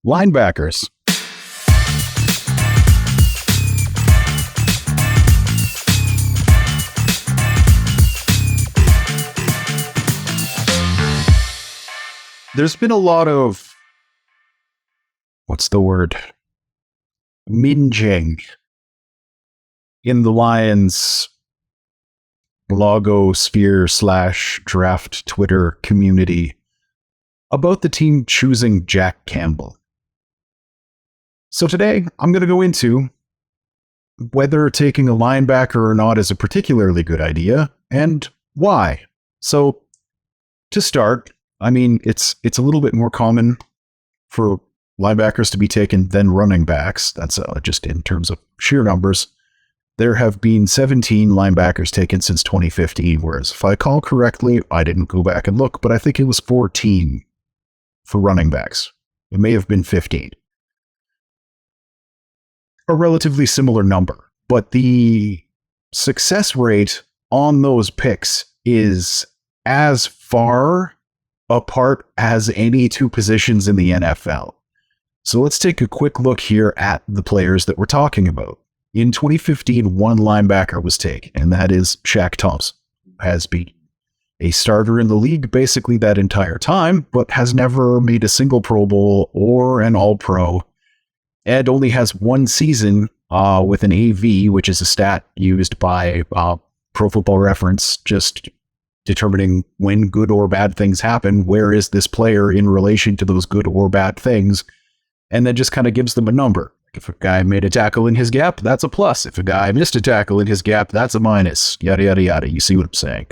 Linebackers. There's been a lot of, what's the word? Minging in the Lions blogosphere / draft Twitter community about the team choosing Jack Campbell. So today I'm going to go into whether taking a linebacker or not is a particularly good idea and why. So to start, I mean, it's a little bit more common for linebackers to be taken than running backs. That's just in terms of sheer numbers. There have been 17 linebackers taken since 2015, whereas if I recall correctly, I didn't go back and look, but I think it was 14 for running backs. It may have been 15. A relatively similar number, but the success rate on those picks is as far apart as any two positions in the NFL. So let's take a quick look here at the players that we're talking about. In 2015, one linebacker was taken, and that is Shaq Thompson, who has been a starter in the league basically that entire time, but has never made a single Pro Bowl or an All-Pro, and only has one season with an AV, which is a stat used by Pro Football Reference, just determining when good or bad things happen. Where is this player in relation to those good or bad things? And then just kind of gives them a number. If a guy made a tackle in his gap, that's a plus. If a guy missed a tackle in his gap, that's a minus. Yada, yada, yada. You see what I'm saying?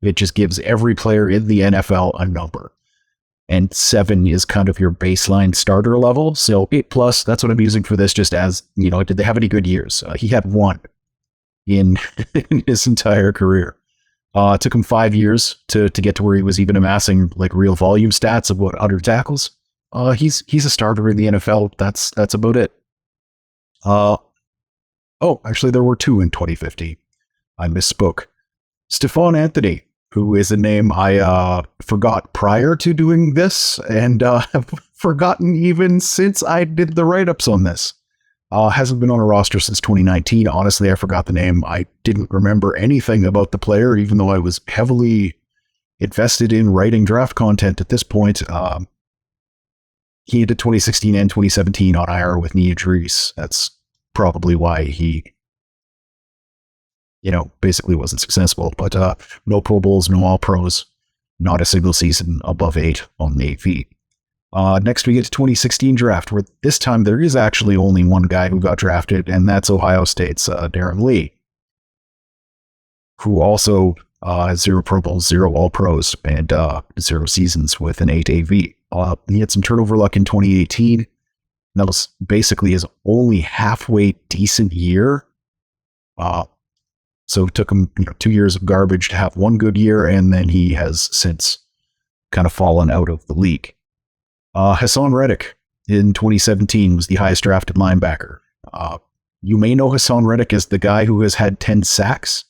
It just gives every player in the NFL a number. And 7 is kind of your baseline starter level. So 8+, that's what I'm using for this, just as, did they have any good years? He had 1 in his entire career. It took him 5 years to get to where he was even amassing like real volume stats of 100 tackles. He's a starter in the NFL. That's about it. Actually there were 2 in 2050. I misspoke. Stephon Anthony, who is a name I forgot prior to doing this and have forgotten even since I did the write-ups on this. Hasn't been on a roster since 2019. Honestly, I forgot the name. I didn't remember anything about the player, even though I was heavily invested in writing draft content at this point. He ended 2016 and 2017 on IR with knee injuries. That's probably why he, basically wasn't successful. But no Pro Bowls, no All-Pros, not a single season above 8 on the AV. Next we get to 2016 draft, where this time there is actually only one guy who got drafted, and that's Ohio State's Darren Lee, who also has 0 Pro Bowls, 0 All-Pros, and 0 seasons with an 8 AV. He had some turnover luck in 2018. That was basically his only halfway decent year. So it took him 2 years of garbage to have one good year, and then he has since kind of fallen out of the league. Hassan Reddick in 2017 was the highest drafted linebacker. You may know Hassan Reddick as the guy who has had 10 sacks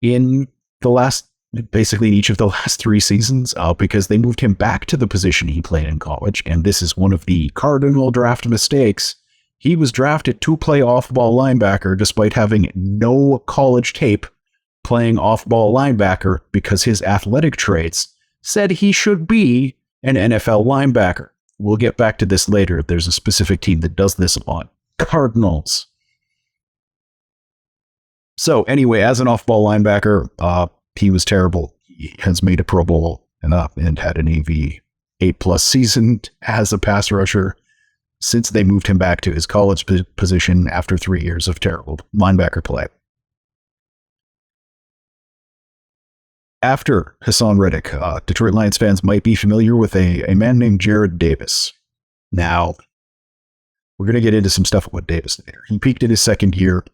in basically in each of the last 3 seasons, because they moved him back to the position he played in college. And this is one of the cardinal draft mistakes. He was drafted to play off-ball linebacker despite having no college tape playing off-ball linebacker, because his athletic traits said he should be an NFL linebacker. We'll get back to this later. There's a specific team that does this a lot. Cardinals. So anyway, as an off-ball linebacker, he was terrible. He has made a Pro Bowl and had an AV 8+ season as a pass rusher since they moved him back to his college position after 3 years of terrible linebacker play. After Hassan Reddick, Detroit Lions fans might be familiar with a man named Jared Davis. Now, we're going to get into some stuff about Davis later. He peaked in his second year.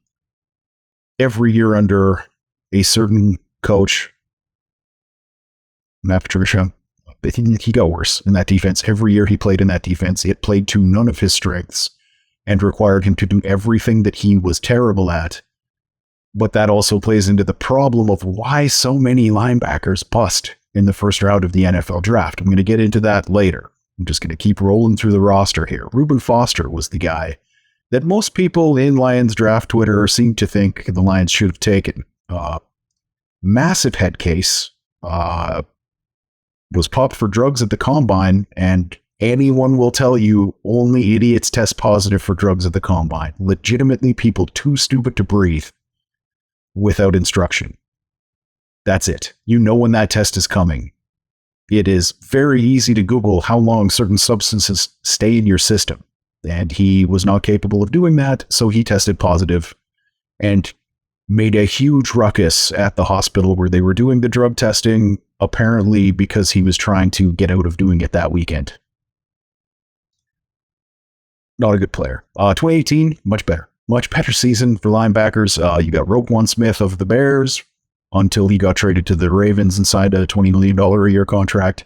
Every year under a certain coach, Matt Patricia, he got worse in that defense. Every year he played in that defense, it played to none of his strengths and required him to do everything that he was terrible at. But that also plays into the problem of why so many linebackers bust in the first round of the NFL draft. I'm going to get into that later. I'm just going to keep rolling through the roster here. Reuben Foster was the guy that most people in Lions draft Twitter seem to think the Lions should have taken. Massive head case. Was popped for drugs at the combine, and anyone will tell you only idiots test positive for drugs at the combine. Legitimately people too stupid to breathe without instruction. That's it. You know when that test is coming. It is very easy to Google how long certain substances stay in your system. And he was not capable of doing that, so he tested positive and made a huge ruckus at the hospital where they were doing the drug testing, apparently because he was trying to get out of doing it that weekend. Not a good player. 2018, much better. Much better season for linebackers. You got Roquan Smith of the Bears until he got traded to the Ravens and signed a $20 million a year contract.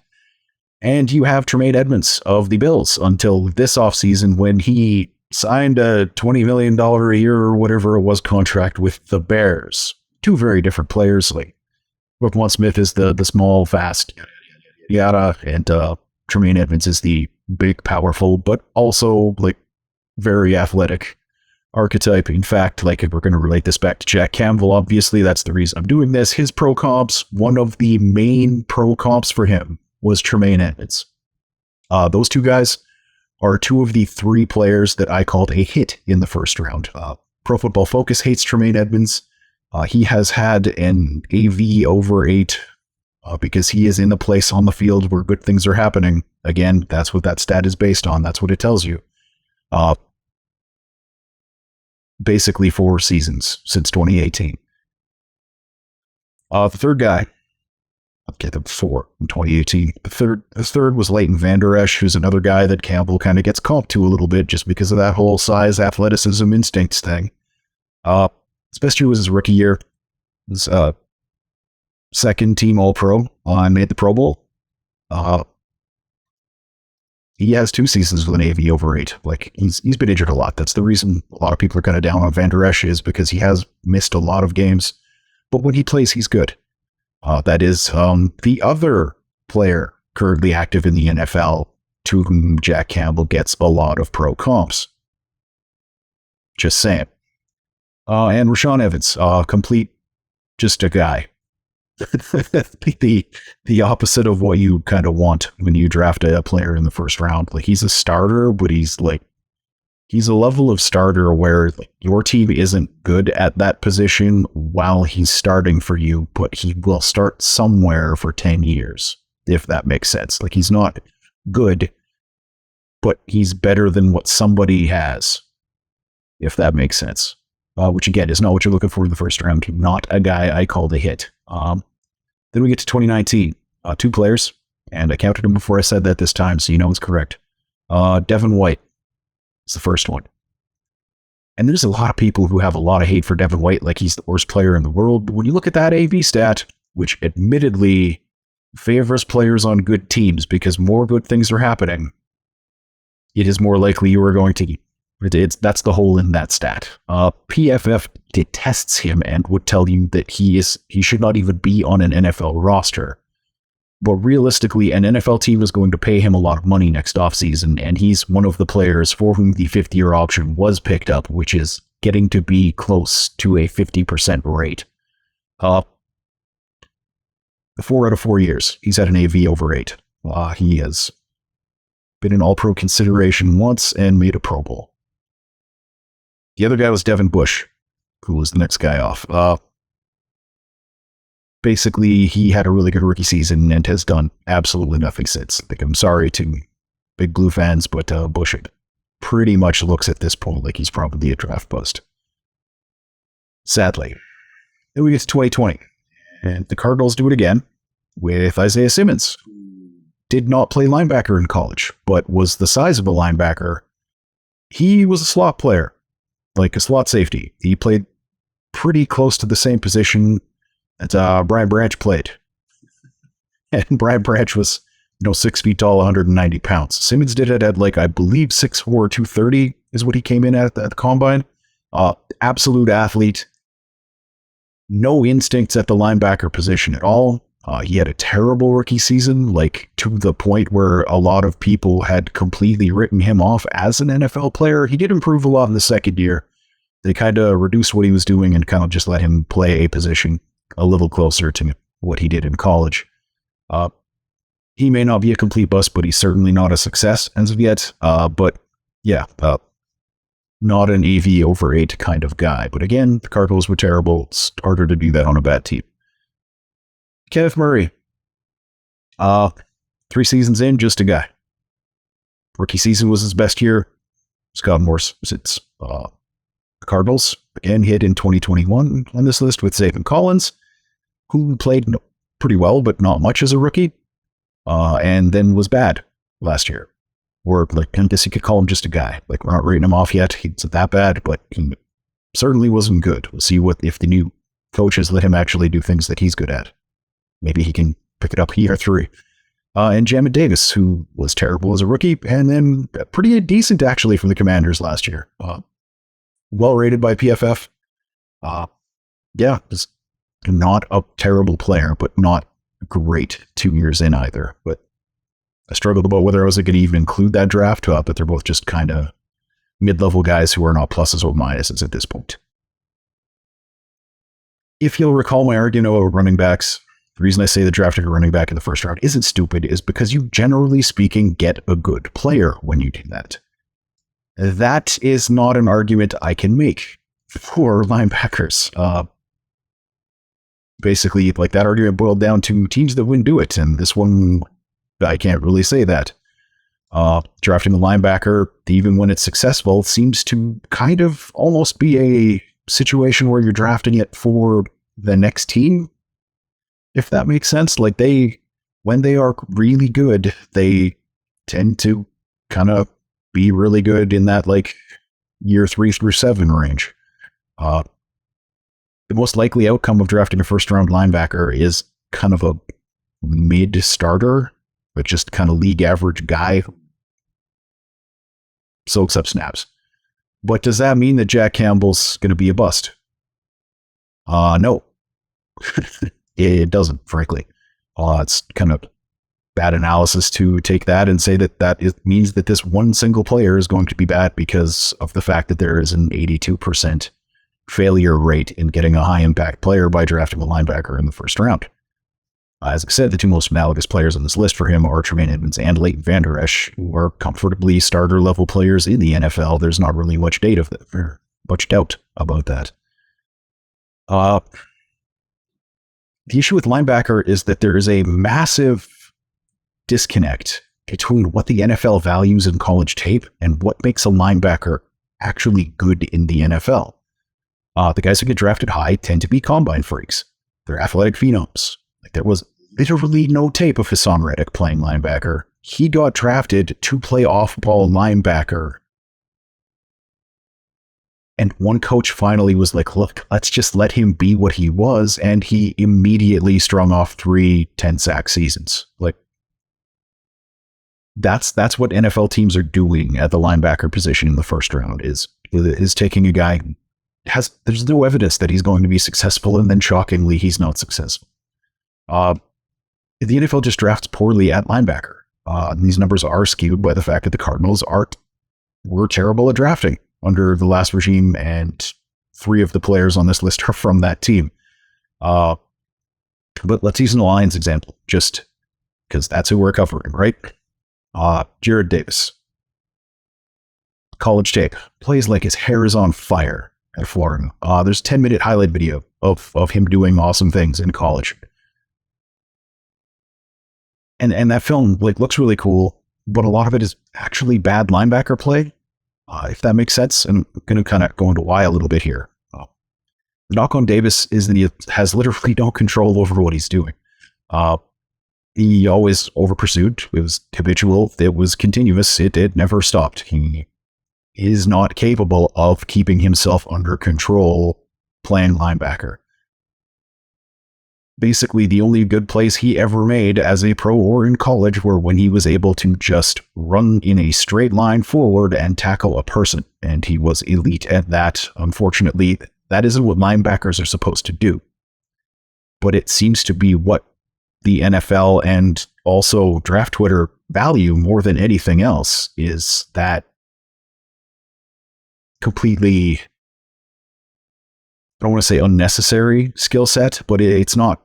And you have Tremaine Edmunds of the Bills until this offseason when he signed a $20 million a year or whatever it was contract with the Bears. Two very different players. Like Roquan Smith is the small, fast, yada, and Tremaine Edmunds is the big, powerful, but also like very athletic archetype. In fact, like if we're going to relate this back to Jack Campbell, obviously that's the reason I'm doing this. His pro comps, one of the main pro comps for him was Tremaine Edmunds. Those two guys are two of the three players that I called a hit in the first round. Pro Football Focus hates Tremaine Edmunds. He has had an AV over 8 because he is in a place on the field where good things are happening. Again, that's what that stat is based on. That's what it tells you. Basically 4 seasons since 2018. The third guy, okay, the 4 in 2018. The third was Leighton Vander Esch, who's another guy that Campbell kind of gets comped to a little bit just because of that whole size, athleticism, instincts thing. His best year was his rookie year. He was second team All-Pro and made the Pro Bowl. He has 2 seasons with an AV over 8. Like he's been injured a lot. That's the reason a lot of people are kind of down on Vander Esch is because he has missed a lot of games. But when he plays, he's good. That is the other player currently active in the NFL to whom Jack Campbell gets a lot of pro comps. Just saying. And Rashaan Evans, complete, just a guy. the opposite of what you kind of want when you draft a player in the first round. Like he's a starter, but he's a level of starter where like, your team isn't good at that position while he's starting for you, but he will start somewhere for 10 years, if that makes sense. Like he's not good, but he's better than what somebody has, if that makes sense. Which again is not what you're looking for in the first round. Not a guy I called a hit. Then we get to 2019. 2 players, and I counted them before I said that this time, so you know it's correct. Devin White is the first one. And there's a lot of people who have a lot of hate for Devin White, like he's the worst player in the world. But when you look at that AV stat, which admittedly favors players on good teams because more good things are happening, it is more likely you are going to... That's the hole in that stat. PFF detests him and would tell you that he should not even be on an NFL roster. But realistically, an NFL team is going to pay him a lot of money next offseason, and he's one of the players for whom the 5th-year option was picked up, which is getting to be close to a 50% rate. 4 out of 4 years, he's had an AV over 8. He has been an All-Pro consideration once and made a Pro Bowl. The other guy was Devin Bush, who was the next guy off. Basically, he had a really good rookie season and has done absolutely nothing since. Like, I'm sorry to Big Blue fans, but Bush pretty much looks at this point like he's probably a draft bust. Sadly. Then we get to 2020, and the Cardinals do it again with Isaiah Simmons, who did not play linebacker in college, but was the size of a linebacker. He was a slot player. Like a slot safety. He played pretty close to the same position that Brian Branch played. And Brian Branch was, 6 feet tall, 190 pounds. Simmons did it at I believe 6'4", 230 is what he came in at the combine. Absolute athlete. No instincts at the linebacker position at all. He had a terrible rookie season, like to the point where a lot of people had completely written him off as an NFL player. He did improve a lot in the second year. They kind of reduced what he was doing and kind of just let him play a position a little closer to what he did in college. He may not be a complete bust, but he's certainly not a success as of yet. But yeah, not an AV over 8 kind of guy. But again, the Cardinals were terrible. It's harder to do that on a bad team. Kenneth Murray. 3 seasons in, just a guy. Rookie season was his best year. It's gotten worse since the Cardinals again hit in 2021 on this list with Zaven Collins, who played pretty well, but not much as a rookie, and then was bad last year. Or, like, I guess you could call him just a guy. Like, we're not rating him off yet. He's not that bad, but he certainly wasn't good. We'll see what if the new coaches let him actually do things that he's good at. Maybe he can pick it up year 3. And Jamin Davis, who was terrible as a rookie, and then pretty decent, actually, from the Commanders last year. Well rated by PFF. Yeah, just not a terrible player, but not great 2 years in either. But I struggled about whether I was going to even include that draft, but they're both just kind of mid-level guys who are not pluses or minuses at this point. If you'll recall my argument about running backs, the reason I say that drafting a running back in the first round isn't stupid is because you, generally speaking, get a good player when you do that. That is not an argument I can make for linebackers. Basically, like, that argument boiled down to teams that wouldn't do it, and this one, I can't really say that. Drafting a linebacker, even when it's successful, seems to kind of almost be a situation where you're drafting it for the next team, if that makes sense. Like, when they are really good, they tend to kind of be really good in that, like, year 3 through 7 range. The most likely outcome of drafting a first-round linebacker is kind of a mid-starter, but just kind of league average guy who soaks up snaps. But does that mean that Jack Campbell's going to be a bust? No. It doesn't, frankly. It's kind of bad analysis to take that and say that means that this one single player is going to be bad because of the fact that there is an 82% failure rate in getting a high-impact player by drafting a linebacker in the first round. As I said, the 2 most analogous players on this list for him are Tremaine Edmonds and Leighton Vander Esch, who are comfortably starter-level players in the NFL. There's not really much doubt about that. The issue with linebacker is that there is a massive disconnect between what the NFL values in college tape and what makes a linebacker actually good in the NFL. The guys who get drafted high tend to be combine freaks. They're athletic phenoms. Like, there was literally no tape of Hassan Reddick playing linebacker. He got drafted to play off-ball linebacker. And one coach finally was like, look, let's just let him be what he was. And he immediately strung off 3 10-sack seasons. Like, that's what NFL teams are doing at the linebacker position in the first round, is taking a guy who there's no evidence that he's going to be successful, and then shockingly, he's not successful. The NFL just drafts poorly at linebacker. These numbers are skewed by the fact that the Cardinals were terrible at drafting under the last regime, and 3 of the players on this list are from that team. But let's use an Lions example, just because that's who we're covering, right? Jared Davis. College tape. Plays like his hair is on fire at Florida. There's a 10-minute highlight video of him doing awesome things in college. And that film, like, looks really cool, but a lot of it is actually bad linebacker play, if that makes sense. And I'm going to kind of go into why a little bit here. The knock on Davis is that he has literally no control over what he's doing. He always over-pursued. It was habitual. It was continuous. It never stopped. He is not capable of keeping himself under control playing linebacker. Basically, the only good plays he ever made as a pro or in college were when he was able to just run in a straight line forward and tackle a person, and he was elite at that. Unfortunately, that isn't what linebackers are supposed to do. But it seems to be what the NFL and also draft Twitter value more than anything else is that completely, I don't want to say unnecessary skill set, but it's not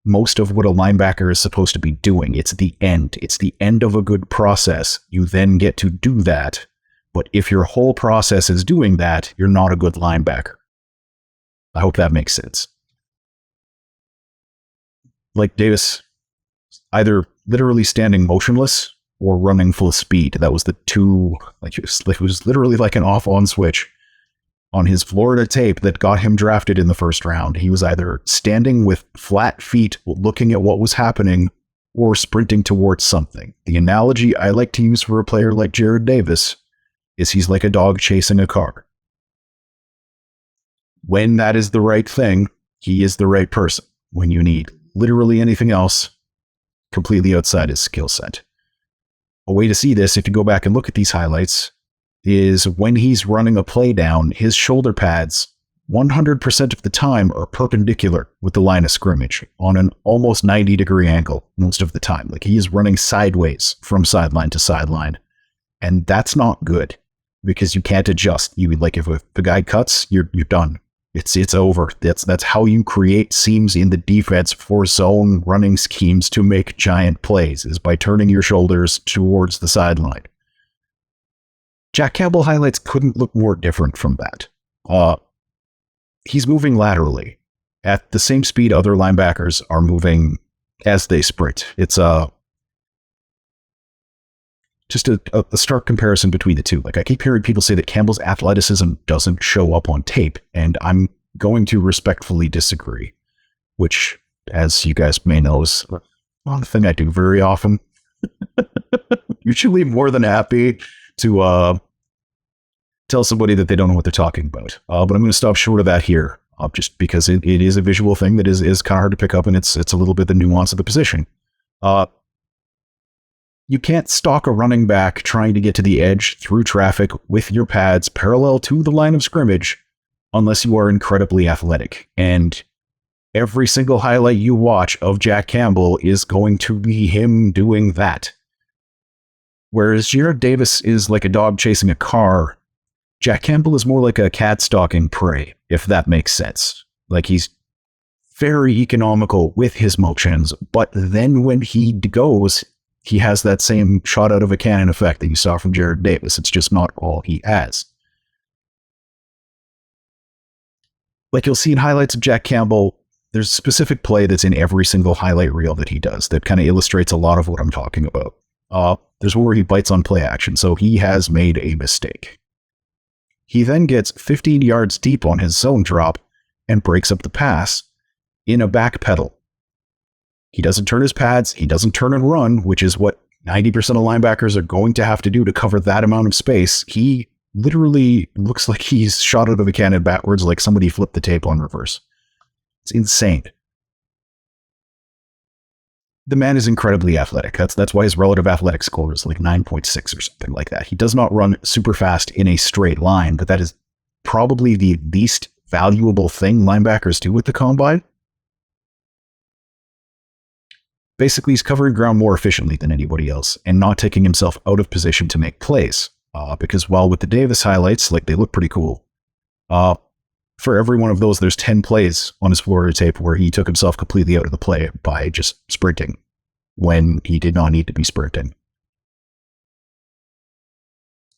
most of what a linebacker is supposed to be doing. It's the end. It's the end of a good process. You then get to do that. But if your whole process is doing that, you're not a good linebacker. I hope that makes sense. Like Davis, either literally standing motionless or running full speed. That was the two, like it was literally like an off-on switch on his Florida tape that got him drafted in the first round. He was either standing with flat feet looking at what was happening or sprinting towards something. The analogy I like to use for a player like Jared Davis is he's like a dog chasing a car. When that is the right thing, he is the right person. When you need literally anything else, completely outside his skill set. A way to see this, if you go back and look at these highlights, is when he's running a play down, his shoulder pads 100% of the time are perpendicular with the line of scrimmage on an almost 90-degree angle most of the time. Like he is running sideways from sideline to sideline. And that's not good because you can't adjust. You like if the guy cuts, you're done. It's over. That's how you create seams in the defense for zone running schemes to make giant plays, is by turning your shoulders towards the sideline. Jack Campbell highlights couldn't look more different from that. He's moving laterally at the same speed other linebackers are moving as they sprint. It's just a stark comparison between the two. Like I keep hearing people say that Campbell's athleticism doesn't show up on tape, and I'm going to respectfully disagree, which, as you guys may know, is not a thing I do very often. Usually more than happy to tell somebody that they don't know what they're talking about. But I'm going to stop short of that here, just because it is a visual thing that is kind of hard to pick up, and it's a little bit the nuance of the position. You can't stalk a running back trying to get to the edge through traffic with your pads parallel to the line of scrimmage unless you are incredibly athletic. And every single highlight you watch of Jack Campbell is going to be him doing that. Whereas Jared Davis is like a dog chasing a car, Jack Campbell is more like a cat stalking prey, if that makes sense. Like he's very economical with his motions, but then when he goes, he has that same shot out of a cannon effect that you saw from Jared Davis. It's just not all he has. Like you'll see in highlights of Jack Campbell, there's a specific play that's in every single highlight reel that he does that kind of illustrates a lot of what I'm talking about. There's one where he bites on play action, so he has made a mistake. He then gets 15 yards deep on his zone drop and breaks up the pass in a back pedal. He doesn't turn his pads, he doesn't turn and run, which is what 90% of linebackers are going to have to do to cover that amount of space. He literally looks like he's shot out of a cannon backwards, like somebody flipped the tape on reverse. It's insane. The man is incredibly athletic. That's why his relative athletic score is like 9.6 or something like that. He does not run super fast in a straight line, but that is probably the least valuable thing linebackers do with the combine. Basically, he's covering ground more efficiently than anybody else and not taking himself out of position to make plays. Because while with the Davis highlights, like they look pretty cool, for every one of those, there's 10 plays on his Florida tape where he took himself completely out of the play by just sprinting when he did not need to be sprinting.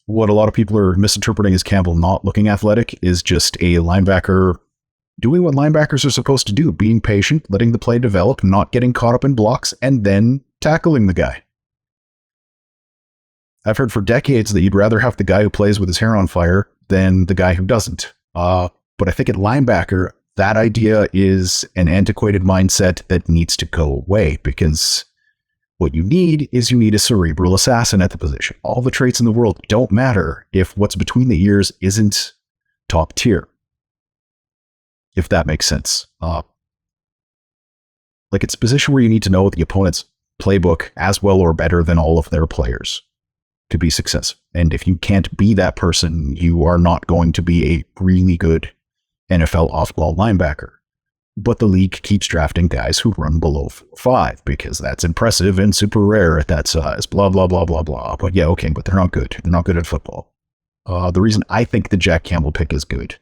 What a lot of people are misinterpreting as Campbell not looking athletic is just a linebacker doing what linebackers are supposed to do, being patient, letting the play develop, not getting caught up in blocks, and then tackling the guy. I've heard for decades that you'd rather have the guy who plays with his hair on fire than the guy who doesn't. But I think at linebacker, that idea is an antiquated mindset that needs to go away, because what you need is a cerebral assassin at the position. All the traits in the world don't matter if what's between the ears isn't top tier. If that makes sense. Like it's a position where you need to know the opponent's playbook as well or better than all of their players to be successful. And if you can't be that person, you are not going to be a really good NFL off-ball linebacker. but the league keeps drafting guys who run below 5 because that's impressive and super rare at that size, blah, blah, blah, blah, blah. But yeah, okay, but they're not good. They're not good at football. The reason I think the Jack Campbell pick is good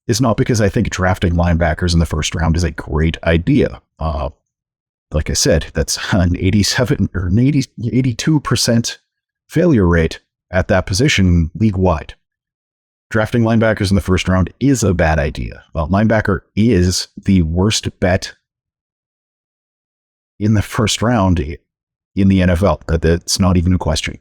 is not because I think drafting linebackers in the first round is a great idea. Like I said, that's an 87 or an 82% failure rate at that position league-wide. Drafting linebackers in the first round is a bad idea. Well, linebacker is the worst bet in the first round in the NFL. That's not even a question.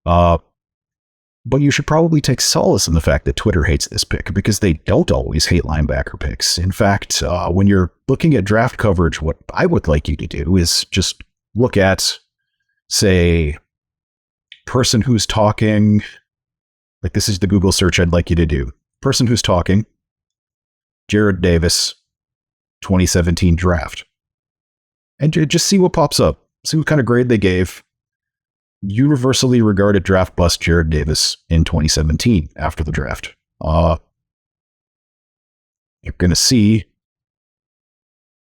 But you should probably take solace in the fact that Twitter hates this pick because they don't always hate linebacker picks. In fact, when you're looking at draft coverage, what I would like you to do is just look at, say, person who's talking. Like, this is the Google search I'd like you to do. Person who's talking, Jared Davis, 2017 draft. And just see what pops up. See what kind of grade they gave. Universally regarded draft bust Jared Davis in 2017 after the draft. You're going to see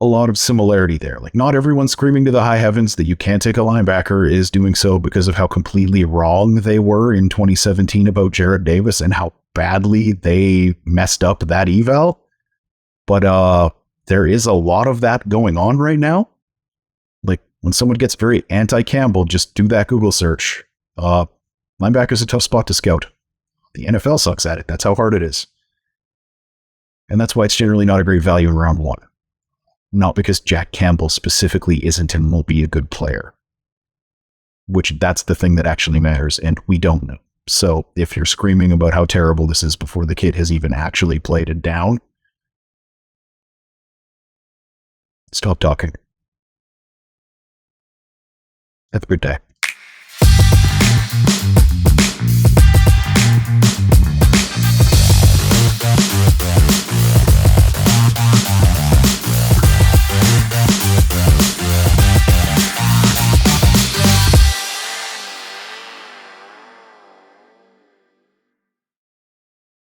a lot of similarity there. Like, not everyone screaming to the high heavens that you can't take a linebacker is doing so because of how completely wrong they were in 2017 about Jared Davis and how badly they messed up that eval. But there is a lot of that going on right now. Like, when someone gets very anti-Campbell, just do that Google search. Linebacker's a tough spot to scout. The NFL sucks at it. That's how hard it is. And that's why it's generally not a great value in round 1. Not because Jack Campbell specifically isn't and won't be a good player. Which, that's the thing that actually matters, and we don't know. So, if you're screaming about how terrible this is before the kid has even actually played it down, stop talking. Have a good day.